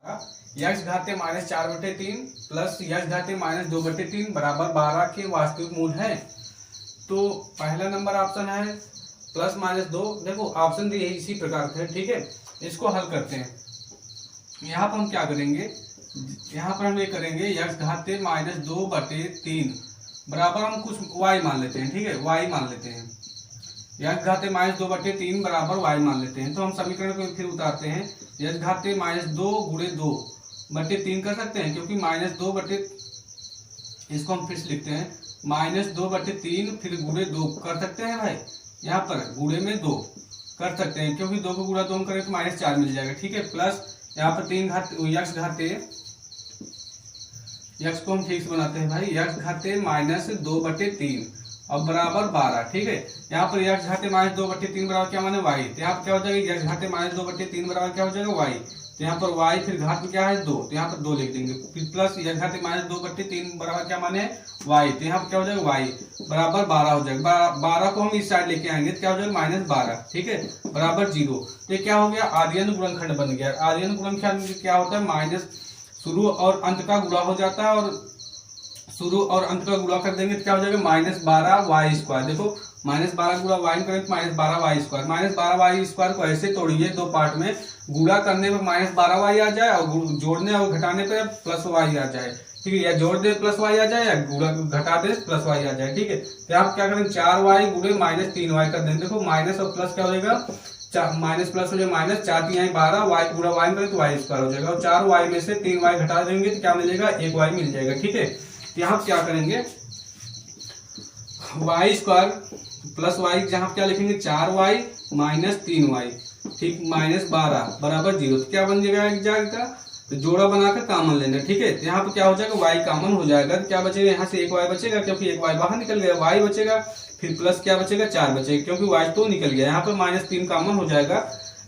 X घाते minus 4/3 plus x घाते minus 2/3 बराबर 12 के वास्तविक मूल है। तो पहला नंबर ऑप्शन है प्लस माइनस 2। देखो ऑप्शन भी यही इसी प्रकार के है, ठीक है। इसको हल करते हैं। यहाँ पर हम क्या करेंगे, यहाँ पर हम ये करेंगे यक्स घाते माइनस 2/3 बराबर हम कुछ y मान लेते हैं, ठीक है, y मान लेते हैं। यक्स घाते माइनस 2/3 बराबर y मान लेते हैं। तो हम समीकरण को फिर उतारते हैं। यक्स घाते माइनस 2 गुणे 2/3 कर सकते हैं, क्योंकि माइनस 2 इसको हम फिर से लिखते हैं माइनस 2/3 फिर गुणे 2 कर सकते हैं भाई। यहाँ पर गुणे में 2 कर सकते हैं, क्योंकि 2 को गुणा 2 हम करें तो माइनस 4 मिल जाएगा, ठीक है। प्लस यहाँ पर 3 घाते यक्स घाते यक्स को हम ठीक से बनाते हैं भाई। यक्स घाते माइनस 2/3 और बराबर 12, ठीक है। यहाँ पर यक्स घाते माइनस 2/3 बराबर क्या माने y। तो यहाँ पर क्या हो जाएगा यक्स घाते माइनस 2/3 बराबर क्या हो जाएगा y। तो यहाँ पर y फिर घात में क्या है 2, तो यहाँ पर 2 लिख देंगे। फिर प्लस यक्स घाते माइनस 2/3 बराबर क्या माने y। तो यहाँ पर क्या हो जाएगा y बराबर 12 हो जाएगा। 12 को हम इस साइड लेके आएंगे तो क्या हो जाएगा माइनस 12, ठीक है, बराबर 0। तो क्या हो गया आर्यन गुणनखंड बन गया। आर्यन गुणनखंड क्या होता है माइनस शुरू और अंत का गुणा हो जाता है, और शुरू और अंत का गुणा कर देंगे तो क्या हो जाएगा माइनस 12y²। देखो माइनस 12 गुणा y करें तो माइनस 12y²। माइनस 12y² को ऐसे तोड़िए दो पार्ट में, गुणा करने पर माइनस 12y आ जाए और जोड़ने और घटाने पर प्लस y आ जाए, ठीक है। या जोड़ दे प्लस y आ जाए या गुणा घटा दे प्लस y आ जाए, ठीक है। तो आप क्या करें 4y गुणे माइनस 3y कर देंगे। देखो माइनस और प्लस क्या हो जाएगा माइनस प्लस हो जाएगा माइनस 4×3 12 y गुणा y करें तो y² हो जाएगा, और 4y में से 3y घटा देंगे तो क्या मिलेगा 1y मिल जाएगा, ठीक है। यहाँ क्या करेंगे y² प्लस y, जहां क्या लिखेंगे 4y माइनस 3y, ठीक, माइनस 12 बराबर 0। तो क्या बन जाएगा तो जोड़ा बनाकर कॉमन लेना, ठीक है। तो यहाँ पे क्या हो जाएगा y कॉमन हो जाएगा, तो क्या बचेगा यहाँ से 1y बचेगा, क्योंकि 1y बाहर निकल गया, y बचेगा। फिर प्लस क्या बचेगा 4 बचेगा, क्योंकि y तो निकल गया। यहाँ पे माइनस 3 कॉमन हो जाएगा,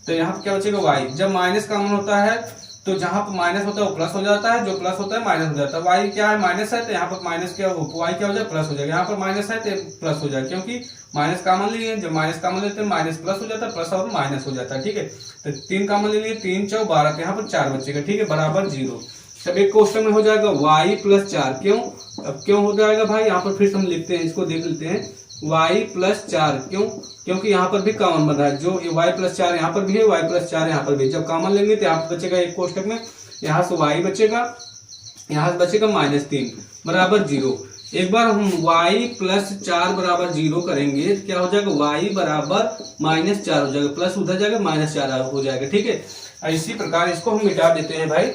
तो यहाँ पे क्या बचेगा y। जब माइनस कॉमन होता है तो जहां पर माइनस होता है वो प्लस हो जाता है, जो प्लस होता है माइनस हो जाता है। y क्या है माइनस है, तो यहाँ पर माइनस क्या y क्या हो जाएगा प्लस हो जाएगा। यहाँ पर माइनस है तो प्लस हो जाएगा, क्योंकि माइनस कॉमन लिए। जब माइनस कॉमन लेते हैं माइनस प्लस हो जाता है, प्लस और माइनस हो जाता है, ठीक है। तो 3 कॉमन ले लिए, 3 4 12, तो यहाँ पर 4 बचेगा, ठीक है, बराबर 0। तब एक क्वेश्चन में हो जाएगा y प्लस 4। क्यों, अब क्यों हो जाएगा भाई, यहाँ पर फिर हम लिखते हैं, इसको देख लेते हैं y प्लस 4। क्यों, क्योंकि यहाँ पर भी कॉमन बन रहा है, जो y प्लस 4 यहाँ पर भी है, y प्लस 4 यहाँ पर भी। जब कॉमन लेंगे तो यहाँ पर बचेगा एक कोष्टक में, यहाँ से y बचेगा, यहाँ से बचेगा -3 बराबर 0। एक बार हम y प्लस 4 बराबर 0 करेंगे तो क्या हो जाएगा y बराबर -4 हो जाएगा, प्लस उधर जाएगा -4 हो जाएगा, ठीक है। इसी प्रकार इसको हम मिटा देते हैं भाई।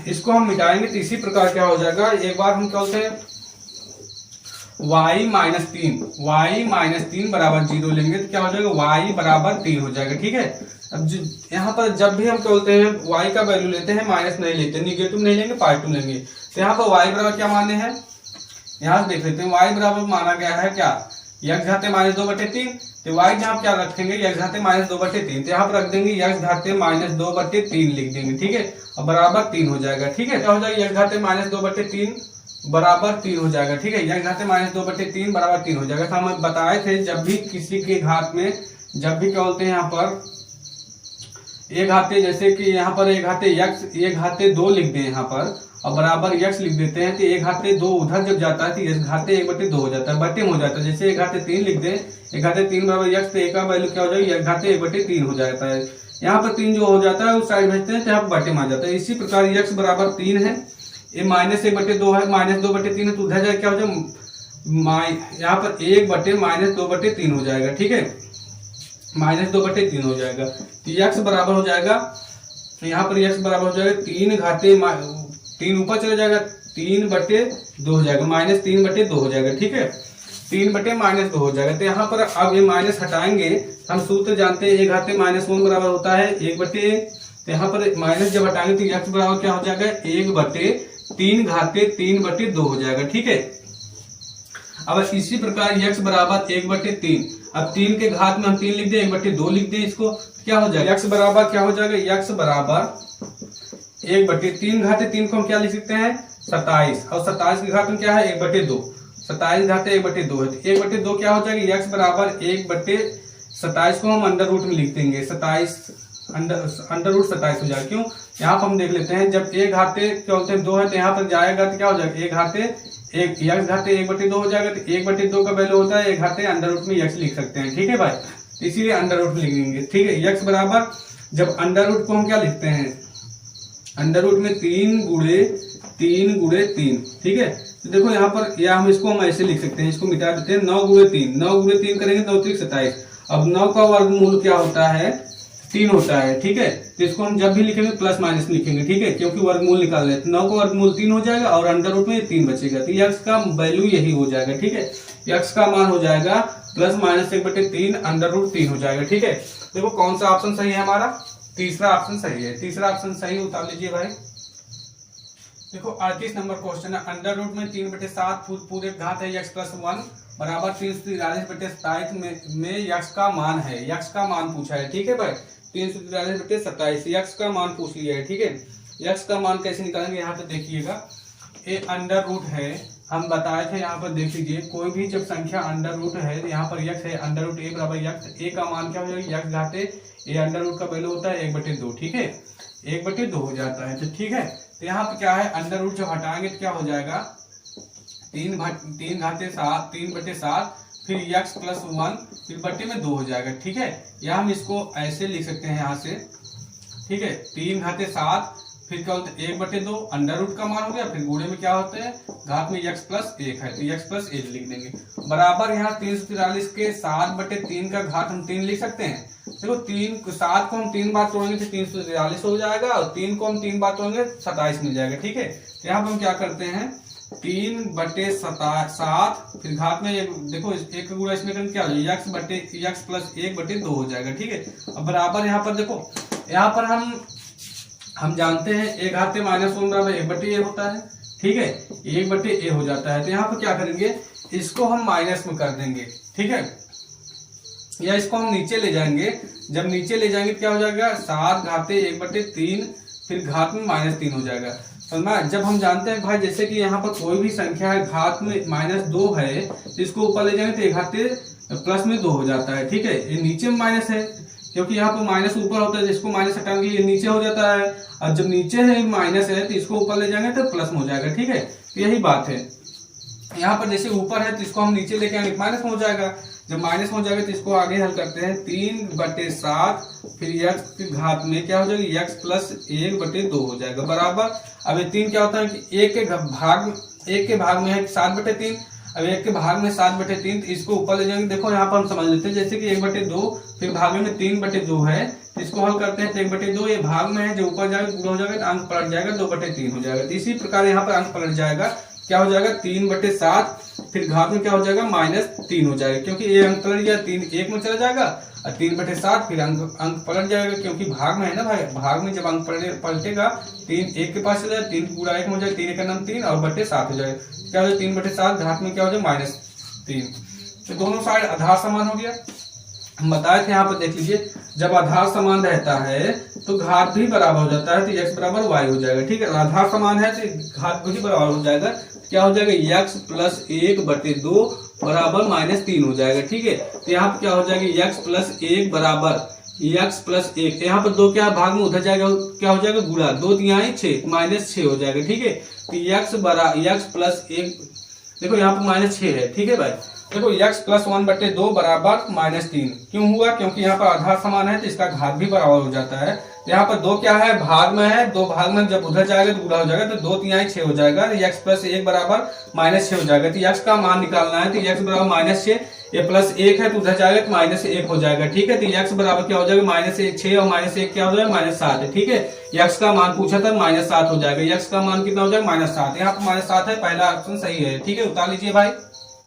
इसको हम मिटाएंगे तो इसी प्रकार क्या हो जाएगा, एक बार हम क्या होते हैं y -3 बराबर 0 लेंगे तो क्या हो जाएगा y बराबर 3 हो जाएगा, ठीक है। अब यहाँ पर जब भी हम क्या बोलते हैं y का वैल्यू लेते हैं माइनस नहीं लेते, निगेटिव नहीं लेंगे पॉजिटिव लेंगे। तो यहाँ पर y बराबर क्या माने हैं, यहाँ से देख लेते हैं। y बराबर माना गया है क्या यक्स घाते माइनस 2/3, तो y जहाँ क्या रखेंगे यक्स घाते माइनस 2/3, तो यहाँ पर रख देंगे यक्स घाते माइनस 2/3 लिख देंगे, ठीक है, और बराबर 3 हो जाएगा, ठीक है। क्या हो जाएगा यक्स घाते माइनस 2/3 बराबर 3 हो जाएगा, ठीक है। यक्स घाते माइनस 2/3 बराबर 3 हो जाएगा। तो हम बताए थे जब भी किसी के घात में, जब भी क्या बोलते हैं यहाँ पर एक घाते, जैसे कि यहाँ पर एक घाते यक्स एक घाते 2 लिख दें यहाँ पर और बराबर यक्स लिख देते हैं, तो एक घाते 2 उधर जब जाता है तो एक घाते 1/2 हो जाता है, बटे में हो जाता है। जैसे एक घाते 3 लिख दें, एक घाते 3 बराबर यक्स, तो एक का वैल्यू क्या हो जाएगा एक घाते 1/3 हो जाता है। यहाँ पर 3 जो हो जाता है उस साइड भेजते हैं तो यहाँ पर बटे में आ जाता है। इसी प्रकार यक्स बराबर 3 है, ये -1/2 है, -2/3 है, तो उधर जाए क्या हो जाएगा यहाँ पर 1/- -2/3 हो जाएगा, ठीक है, -2/3 हो जाएगा। तो यक्स बराबर हो जाएगा, यहाँ पर यक्स बराबर हो जाएगा 3 घाते 3 ऊपर चला जाएगा 3/2 हो जाएगा, -3/2 हो जाएगा, ठीक है, 3/-2 हो जाएगा। तो यहाँ पर अब ये माइनस हटाएंगे, हम सूत्र जानते हैं 1 घाते -1 बराबर होता है 1/। तो यहाँ पर माइनस जब हटाएंगे तो यक्स बराबर क्या हो जाएगा 1/3 घाते 3/2 हो जाएगा, ठीक है। अब इसी प्रकार यक्स बराबर 1/3, अब 3 के घात में हम 3 लिख दें, 1/2 लिख दें, इसको क्या हो जाएगा यक्स बराबर क्या हो जाएगा यक्स बराबर 1/3 घाते 3 को हम क्या लिख सकते हैं 27, और 27 के घात में क्या है 1/2, 27 घाते 1/2 है, 1/2 क्या हो जाएगा यक्स बराबर 1/27 को हम अंडर रूट में लिख देंगे, 27 अंडर रूट 27 हो जाएगा। क्यों, यहाँ पर हम देख लेते हैं, जब एक घाते क्या बोलते हैं 2 है तो यहाँ पर जाएगा तो क्या हो जाएगा, एक घाते एक x घाते 1/2 हो जाएगा। तो 1/2 का वैल्यू होता है एक घाते अंडर रूट में x लिख सकते हैं। ठीक है भाई, इसीलिए अंडर रूट में लिखेंगे। ठीक है, x बराबर, जब अंडर रूट को हम क्या लिखते हैं, अंडर रूट में 3 गुणे 3। ठीक है, तो देखो यहाँ पर, या हम ऐसे लिख सकते हैं, इसको मिटा देते हैं, 9 गुणे 3 करेंगे 9 3 27। अब 9 का वर्गमूल क्या होता है, 3 होता है। ठीक है, तो इसको हम जब भी लिखेंगे प्लस माइनस लिखेंगे। ठीक है, क्योंकि वर्गमूल निकाल रहे हैं, 9 का वर्गमूल 3 हो जाएगा और अंडर रूट में 3 बचेगा, तो x का वैल्यू यही हो जाएगा। ठीक है, x का मान हो जाएगा प्लस माइनस 1/3 अंडर रूट 3 हो जाएगा। ठीक है, देखो कौन सा ऑप्शन सही है हमारा, तीसरा ऑप्शन सही है। तीसरा ऑप्शन सही उतार लीजिए भाई। देखो 38 नंबर क्वेश्चन है, अंडर रूट में 3/7 पूरे घात है x + 1 बराबर 343/27 में x का मान है, x का मान पूछा है। ठीक है भाई, 343/27 x का मान पूछ लिया है। ठीक है, x का मान कैसे निकालेंगे, यहाँ पे देखिएगा, ए अंडर रूट है, हम बताए थे यहाँ पर देख लीजिए, कोई भी जब संख्या अंडर रूट है, यहाँ पर x है, अंडर रूट a बराबर x, a का मान क्या हो जाएगा, x घाते a अंडर रूट का वैल्यू होता है 1/2। ठीक है, 1/2 हो जाता है। तो ठीक है, तो यहाँ पे क्या है, अंडर रूट जब हटाएंगे तो क्या हो जाएगा, 3 घाते 7 3/7 फिर x + 1 फिर बट्टे में 2 हो जाएगा। ठीक है, या हम इसको ऐसे लिख सकते हैं यहाँ से। ठीक है, 3 घाते 7 फिर क्या होता है 1/2 अंडर रूट का मान हो गया, फिर गुणे में क्या होता है, घात में x + 1 है, तो x + 1 लिख देंगे बराबर, यहाँ 343 के 7/3 का घात हम 3 लिख सकते हैं। देखो 7 को हम 3 बार तोड़ेंगे तो 343 हो जाएगा, और 3 को हम 3 बार तोड़ेंगे 27 मिल जाएगा। ठीक है, तो यहाँ पर हम क्या करते हैं, 3/7 फिर घात में देखो एक का गुणा इसमें क्या हो जाएगा, x + 1/2 हो जाएगा। ठीक है, अब बराबर यहाँ पर देखो, यहाँ पर हम जानते हैं a घाते -1 बराबर 1/a होता है। ठीक है, 1/a हो जाता है, तो यहाँ पर क्या करेंगे, इसको हम माइनस में कर देंगे। ठीक है, या इसको हम नीचे ले जाएंगे, जब नीचे ले जाएंगे क्या हो जाएगा, 7 घाते 1/3 फिर घात में -3 हो जाएगा। समझ, जब हम जानते हैं भाई, जैसे कि यहाँ पर कोई भी संख्या है घात में -2 है, तो इसको ऊपर ले जाएंगे तो एक घाते प्लस में 2 हो जाता है। ठीक है, ये नीचे में माइनस है, क्योंकि यहाँ पर माइनस ऊपर होता है, जिसको माइनस हटाएंगे ये नीचे हो जाता है, और जब नीचे है माइनस है तो इसको ऊपर ले जाएंगे तो प्लस में हो जाएगा। ठीक है, तो यही बात है, यहाँ पर जैसे ऊपर है तो इसको हम नीचे लेके आएंगे माइनस में हो जाएगा, जब माइनस में हो जाएगा तो इसको आगे हल करते हैं, 3/7 फिर x की घात में क्या हो जाएगा, x + 1/2 हो जाएगा बराबर। अब ये 3 क्या होता है कि एक के भाग में है 7/3, अब एक के भाग में 7/3, तो इसको ऊपर ले जाएंगे। देखो यहाँ पर हम समझ लेते हैं, जैसे कि 1/2 फिर भाग में 3/2 है, तो इसको हल करते हैं, तो 1/2 ये भाग में है, जो ऊपर जाएगा गुणा हो जाएगा तो अंक पलट जाएगा 2/3 हो जाएगा। तो इसी प्रकार यहाँ पर अंक पलट जाएगा, क्या हो जाएगा, 3/7 फिर घात में क्या हो जाएगा, -3 हो जाएगा, क्योंकि ये अंक पलट गया, 3 1 में चला जाएगा, और 3/7 फिर अंक पलट जाएगा, क्योंकि भाग में है ना भाई, भाग में जब अंक पलटेगा 3 1 के पास चला जाएगा, 3 गुणा 1 हो जाएगा, 3 1 का नाम 3 और बट्टे 7 हो जाएगा, क्या हो जाएगा 3/7 घात में क्या हो जाएगा -3। तो दोनों साइड आधार समान हो गया। हम बताए थे यहाँ पर देख लीजिए, जब आधार समान रहता है तो घात भी बराबर हो जाता है, तो x बराबर y हो जाएगा। ठीक है, आधार समान है तो घात भी बराबर हो जाएगा, क्या हो जाएगा, x + 1/2 बराबर -3 हो जाएगा। ठीक है, तो यहाँ पर क्या हो जाएगा, x + 1 बराबर x + 1, यहाँ पर 2 क्या भाग में उधर जाएगा, क्या हो जाएगा, गुणा 2 3 6 -6 हो जाएगा। ठीक है, तो x + 1 देखो यहाँ पर -6 है। ठीक है भाई, देखो x + 1/2 बराबर -3 क्यों हुआ, क्योंकि यहाँ पर आधार समान है तो इसका घात भी बराबर हो जाता है। यहाँ पर 2 क्या है, भाग में है, 2 भाग में जब उधर जाएगा तो गुणा हो जाएगा, तो 2 3 6 हो जाएगा, x + 1 बराबर -6 हो जाएगा। तो x का मान निकालना है, तो x बराबर -6, ये +1 है तो उधर जाएगा तो -1 हो जाएगा। ठीक है, तो x बराबर क्या हो जाएगा, -6 और -1 क्या हो जाएगा, -7 है। ठीक है, x का मान पूछा था, -7 हो जाएगा, x का मान कितना हो जाएगा, -7, यहाँ पर -7 है, पहला ऑप्शन सही है। ठीक है, उतार लीजिए भाई।